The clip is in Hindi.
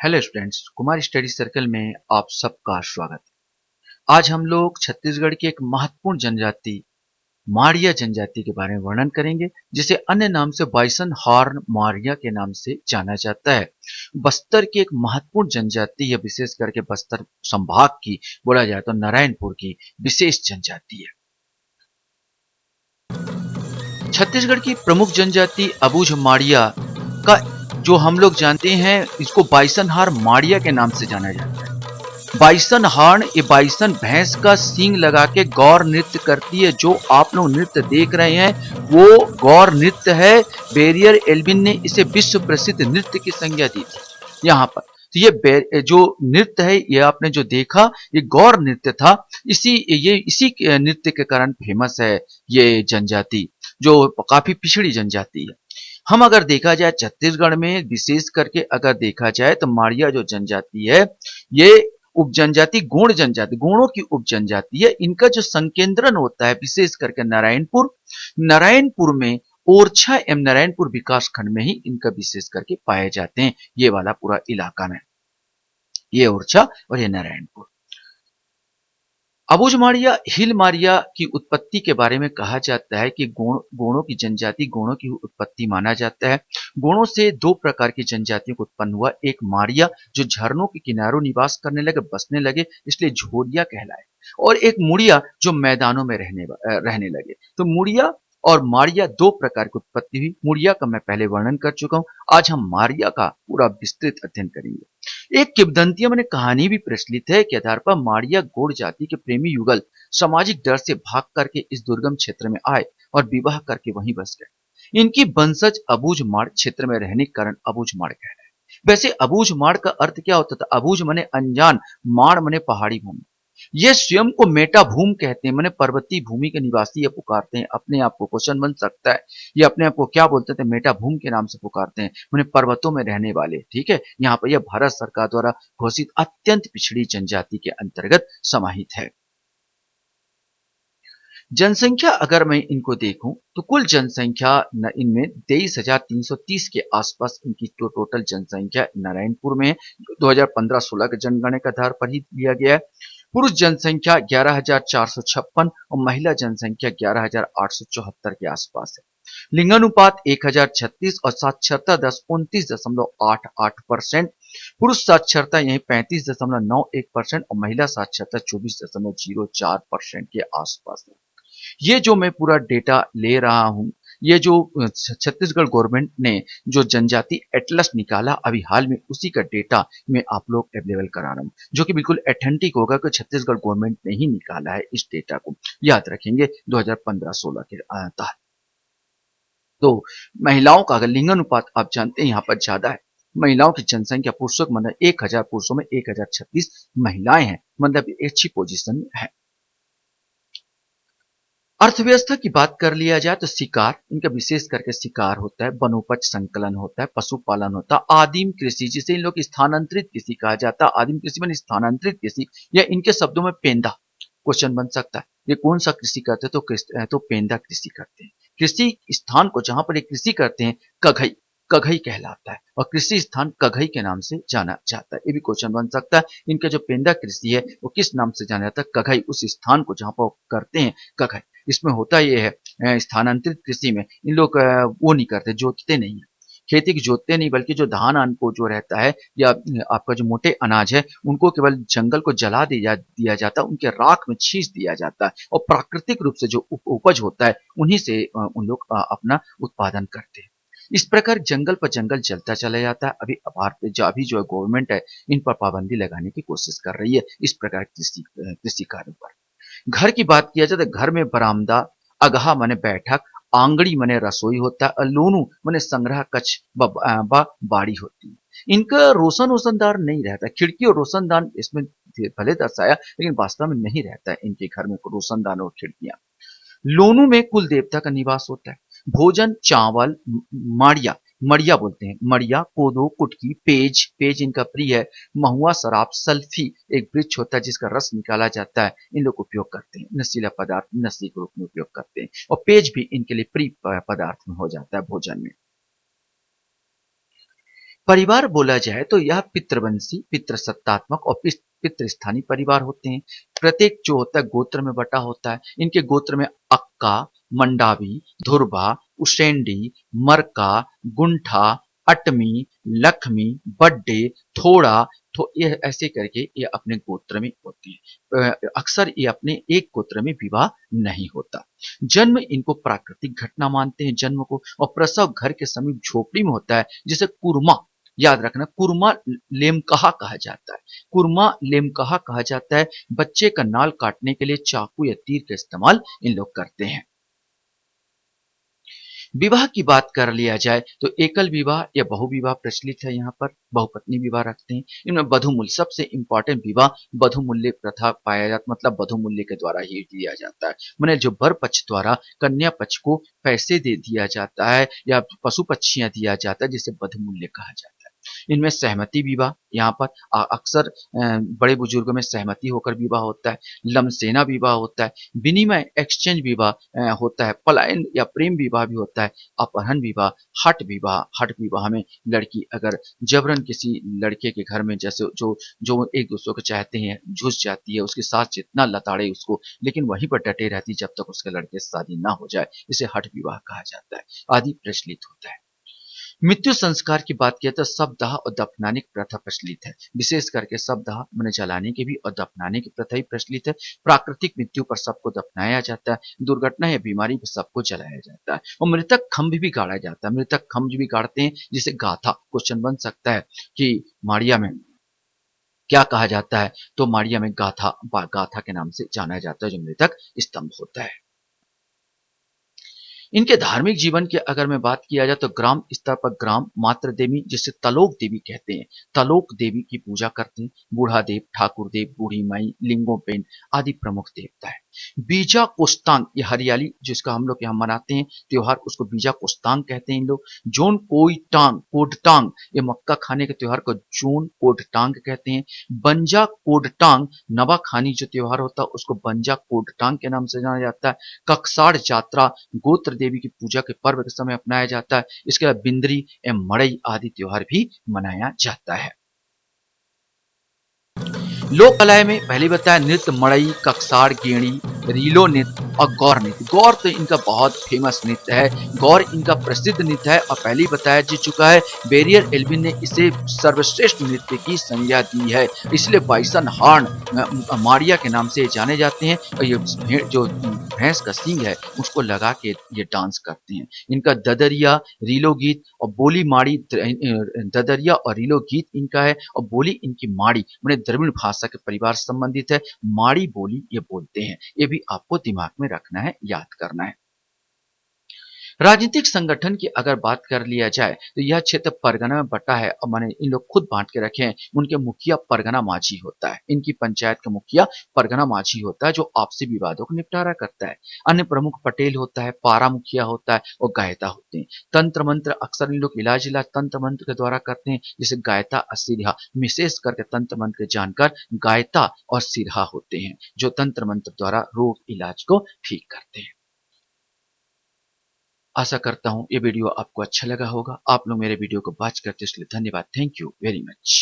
Hello students, Kumar study circle में आप सबका स्वागत है। आज हम लोग छत्तीसगढ़ की एक महत्वपूर्ण जनजाति मारिया जनजाति के बारे में वर्णन करेंगे, जिसे अन्य नाम से बाइसन हॉर्न मारिया के नाम से जाना जाता है। बस्तर की एक महत्वपूर्ण जनजाति है, विशेष करके बस्तर संभाग की बोला जाए तो नारायणपुर की विशेष जनजाति है। छत्तीसगढ़ की प्रमुख जनजाति अबूझ माड़िया का जो हम लोग जानते हैं, इसको बाइसन हार माड़िया के नाम से जाना जाता है। बाइसन हार्न ये बाइसन भैंस का सींग लगा के गौर नृत्य करती है। जो आप लोग नृत्य देख रहे हैं वो गौर नृत्य है। बेरियर एल्विन ने इसे विश्व प्रसिद्ध नृत्य की संज्ञा दी थी। यहाँ पर तो ये जो नृत्य है, ये आपने जो देखा ये गौर नृत्य था। इसी नृत्य के कारण फेमस है ये जनजाति, जो काफी पिछड़ी जनजाति है। हम अगर देखा जाए छत्तीसगढ़ में विशेष करके अगर देखा जाए तो माड़िया जो जनजाति है, ये उपजनजाति गोंड जनजाति, गोंडों की उपजनजाति है। इनका जो संकेंद्रण होता है विशेष करके नारायणपुर में ओरछा एवं नारायणपुर विकास खंड में ही इनका विशेष करके पाए जाते हैं। ये वाला पूरा इलाका में ये ओरछा और ये नारायणपुर। अबूझ माड़िया हिल मारिया की उत्पत्ति के बारे में कहा जाता है कि गोंडों की जनजाति गोंडों की उत्पत्ति माना जाता है। गोंडों से दो प्रकार की जनजातियों को उत्पन्न हुआ। एक माड़िया जो झरनों के किनारों निवास करने लगे, बसने लगे, इसलिए झोरिया कहलाए, और एक मुड़िया जो मैदानों में रहने लगे। तो मुड़िया और माड़िया दो प्रकार की उत्पत्ति हुई। मुड़िया का मैं पहले वर्णन कर चुका हूं। आज हम मारिया का पूरा विस्तृत अध्ययन करेंगे। एक किंवदंती माने कहानी भी प्रचलित है के आधार पर माड़िया गोंड जाति के प्रेमी युगल सामाजिक डर से भाग करके इस दुर्गम क्षेत्र में आए और विवाह करके वहीं बस गए। इनकी वंशज अबूझ माड़ क्षेत्र में रहने के कारण अबूझ माड़ कहलाए। वैसे अबूझ माड़ का अर्थ क्या होता था? अबूझ मने अनजान, माड़ मने पहाड़ी भूमि। ये स्वयं को मेटा भूम कहते हैं, मैंने पर्वतीय भूमि के निवासी ये पुकारते हैं अपने आप को। क्वेश्चन बन सकता है ये अपने आप को क्या बोलते थे? मेटा भूम के नाम से पुकारते हैं, मैंने पर्वतों में रहने वाले। ठीक है, यहाँ पर यह भारत सरकार द्वारा घोषित अत्यंत पिछड़ी जनजाति के अंतर्गत समाहित है। जनसंख्या अगर मैं इनको देखूं तो कुल जनसंख्या इनमें 23,330 के आसपास इनकी जो टोटल जनसंख्या नारायणपुर में 2015-16 के जनगणना के आधार पर ही लिया गया है। पुरुष जनसंख्या 11,456 और महिला जनसंख्या 11,874 के आसपास है। लिंगानुपात 1,036 और साक्षरता दर 29.88%। पुरुष साक्षरता यही 35.91% और महिला साक्षरता 24.04% के आसपास है। ये जो मैं पूरा डेटा ले रहा हूं, ये जो छत्तीसगढ़ गवर्नमेंट ने जो जनजाति एटलस निकाला अभी हाल में, उसी का डेटा मैं आप लोग अवेलेबल करा रहा हूं, जो कि बिल्कुल ऑथेंटिक होगा कि छत्तीसगढ़ गवर्नमेंट ने ही निकाला है। इस डेटा को याद रखेंगे 2015-16 के तहत। तो महिलाओं का अगर लिंगानुपात आप जानते हैं यहाँ पर ज्यादा है। महिलाओं की जनसंख्या पुरुषों को मतलब 1,000 पुरुषों में 1,036 महिलाएं हैं, मतलब अच्छी पोजीशन में है। अर्थव्यवस्था की बात कर लिया जाए तो शिकार, इनका विशेष करके शिकार होता है, वनोपज संकलन होता है, पशुपालन होता है, आदिम कृषि जिसे इन लोग स्थानांतरित कृषि कहा जाता है। आदिम कृषि में स्थानांतरित कृषि या इनके शब्दों में पेंदा। क्वेश्चन बन सकता है ये कौन सा कृषि करते हैं? तो पेंदा कृषि करते हैं। कृषि स्थान को जहां पर ये कृषि करते हैं कघई, कघई कहलाता है और कृषि स्थान कघई के नाम से जाना जाता है। ये भी क्वेश्चन बन सकता है इनका जो पेंदा कृषि है वो किस नाम से जाना जाता है? कघई, उस स्थान को जहां पर करते हैं कघई। इसमें होता ये है स्थानांतरित कृषि में इन लोग वो नहीं करते, जोतते नहीं है खेती की, जोतते नहीं, बल्कि जो धान अन्न को जो रहता है या आपका जो मोटे अनाज है उनको केवल जंगल को जला दिया जाता है, उनके राख में छींच दिया जाता है और प्राकृतिक रूप से जो उपज होता है उन्हीं से उन लोग अपना उत्पादन करते हैं। इस प्रकार जंगल पर जंगल जलता चला जाता है। अभी भारत जो अभी जो गवर्नमेंट है इन पर पाबंदी लगाने की कोशिश कर रही है इस प्रकार कृषि कार्यों पर। घर की बात किया जाए तो घर में बरामदा, अगहा माने बैठक, आंगड़ी माने रसोई होता है और लोनू माने संग्रह कक्ष बाड़ी होती है। इनका रोशनदान नहीं रहता। खिड़की और रोशनदान इसमें भले दर्शाया लेकिन वास्तव में नहीं रहता है इनके घर में रोशनदान और खिड़कियां। लोनू में कुल देवता का निवास होता है। भोजन चावल, माड़िया, मड़िया बोलते हैं, मड़िया, कोदो, कुटकी, पेज, पेज इनका प्रिय है, महुआ, शराब, सल्फी एक वृक्ष होता है जिसका रस निकाला जाता है, इन लोग उपयोग करते हैं। नशीला पदार्थ नशी के रूप में उपयोग करते हैं और पेज भी इनके लिए प्रिय पदार्थ में हो जाता है भोजन में। परिवार बोला जाए तो यह पितृवंशी, पितृसत्तात्मक और पितृस्थानीय परिवार होते हैं। प्रत्येक जो होता है गोत्र में बटा होता है। इनके गोत्र में अक्का, मंडावी, धुर्वा, उशेंडी, मरका, गुंठा, अटमी, लखमी, बड्डे, थोड़ा, तो ये ऐसे करके ये अपने गोत्र में होते हैं। अक्सर ये अपने एक गोत्र में विवाह नहीं होता। जन्म इनको प्राकृतिक घटना मानते हैं जन्म को, और प्रसव घर के समीप झोपड़ी में होता है, जिसे कुरमा, याद रखना, कुरमा लेमकहा कहा जाता है। कुरमा लेमकहा कहा जाता है। बच्चे का नाल काटने के लिए चाकू या तीर का इस्तेमाल इन लोग करते हैं। विवाह की बात कर लिया जाए तो एकल विवाह या बहुविवाह प्रचलित है। यहाँ पर बहुपत्नी विवाह रखते हैं। इनमें बधुमूल्य सबसे इंपॉर्टेंट विवाह बधुमूल्य प्रथा पाया जाता, मतलब बधुमूल्य के द्वारा ही दिया जाता है। मैंने जो वर पक्ष द्वारा कन्या पक्ष को पैसे दे दिया जाता है या पशु पक्षियां दिया जाता है, जिसे बधुमूल्य कहा जाता है। इनमें सहमति विवाह, यहाँ पर अक्सर बड़े बुजुर्गों में सहमति होकर विवाह होता है। लमसेना विवाह होता है। विनिमय एक्सचेंज विवाह होता है। पलायन या प्रेम विवाह भी होता है। अपहरण विवाह, हठ विवाह, हठ विवाह में लड़की अगर जबरन किसी लड़के के घर में, जैसे जो जो एक दूसरे को चाहते हैं, घुस जाती है, उसके साथ जितना लताड़े उसको, लेकिन वहीं पर डटे रहती जब तक उसके लड़के से शादी ना हो जाए, इसे हठ विवाह कहा जाता है, आदि प्रचलित होता है। मृत्यु संस्कार की बात किया तो शवदाह और दफनाने की प्रथा प्रचलित है। विशेष करके शवदाह मैंने जलाने की भी और दफनाने की प्रथा ही प्रचलित है। प्राकृतिक मृत्यु पर सबको दफनाया जाता है। दुर्घटना या बीमारी पर सबको जलाया जाता है। और मृतक खम्भ भी गाड़ा जाता है। मृतक खम्भ भी गाड़ते हैं, जिसे गाथा, क्वेश्चन बन सकता है कि मारिया में क्या कहा जाता है, तो मारिया में गाथा, गाथा के नाम से जाना जाता है, जो मृतक स्तंभ होता है। इनके धार्मिक जीवन की अगर मैं बात किया जाए तो ग्राम स्तर पर ग्राम मातृ देवी, जिसे तलोक देवी कहते हैं, तलोक देवी की पूजा करते हैं। बूढ़ा देव, ठाकुर देव, बूढ़ी माई, लिंगोपेन आदि प्रमुख देवता है। बीजा कोस्तांग, ये हरियाली जिसका हम लोग यहाँ मनाते हैं त्योहार, उसको बीजा कोस्तांग कहते हैं इन लोग। जोन कोई टांग, कोडटांग, ये मक्का खाने के त्योहार को जोन कोडटांग कहते हैं। बंजा कोडटांग, नवा खानी जो त्योहार होता है उसको बंजा कोडटांग के नाम से जाना जाता है। ककसाड़ यात्रा, गोत्र देवी की पूजा के पर्व के समय अपनाया जाता है। इसके अलावा बिंदरी एवं मड़ई आदि त्योहार भी मनाया जाता है। लोक कलाएं में पहले बताया नृत्य, मड़ई, ककसाड़, गेड़ी, रीलो नृत्य और गौर नृत्य। गौर तो इनका बहुत फेमस नृत्य है। गौर इनका प्रसिद्ध नृत्य है और पहले ही बताया जा चुका है, बैरियर एल्विन ने इसे सर्वश्रेष्ठ नृत्य की संज्ञा दी है। इसलिए बाइसन हॉर्न मारिया के नाम से जाने जाते हैं। और ये जो भैंस का सींग है उसको लगा के ये डांस करते हैं। इनका ददरिया, रीलो गीत और बोली माड़ी, ददरिया और रीलो गीत इनका है और बोली इनकी माड़ी, मैंने द्रविड़ भाषा के परिवार से संबंधित है। माड़ी बोली ये बोलते हैं। ये भी आपको दिमाग में रखना है, याद करना है। राजनीतिक संगठन की अगर बात कर लिया जाए तो यह क्षेत्र परगना में बटा है और मैंने इन लोग खुद बांट के रखे हैं। उनके मुखिया परगना माझी होता है। इनकी पंचायत का मुखिया परगना माझी होता है, जो आपसी विवादों को निपटारा करता है। अन्य प्रमुख पटेल होता है, पारा मुखिया होता है और गायता होते हैं। तंत्र मंत्र अक्सर इन लोग इलाज तंत्र मंत्र के द्वारा करते हैं, जैसे गायता और सिरहा। विशेष करके तंत्र मंत्र के जानकार गायता और सिरहा होते हैं, जो तंत्र मंत्र द्वारा रोग इलाज को ठीक करते हैं। आशा करता हूँ ये वीडियो आपको अच्छा लगा होगा। आप लोग मेरे वीडियो को वॉच करते इसलिए धन्यवाद। Thank you very much.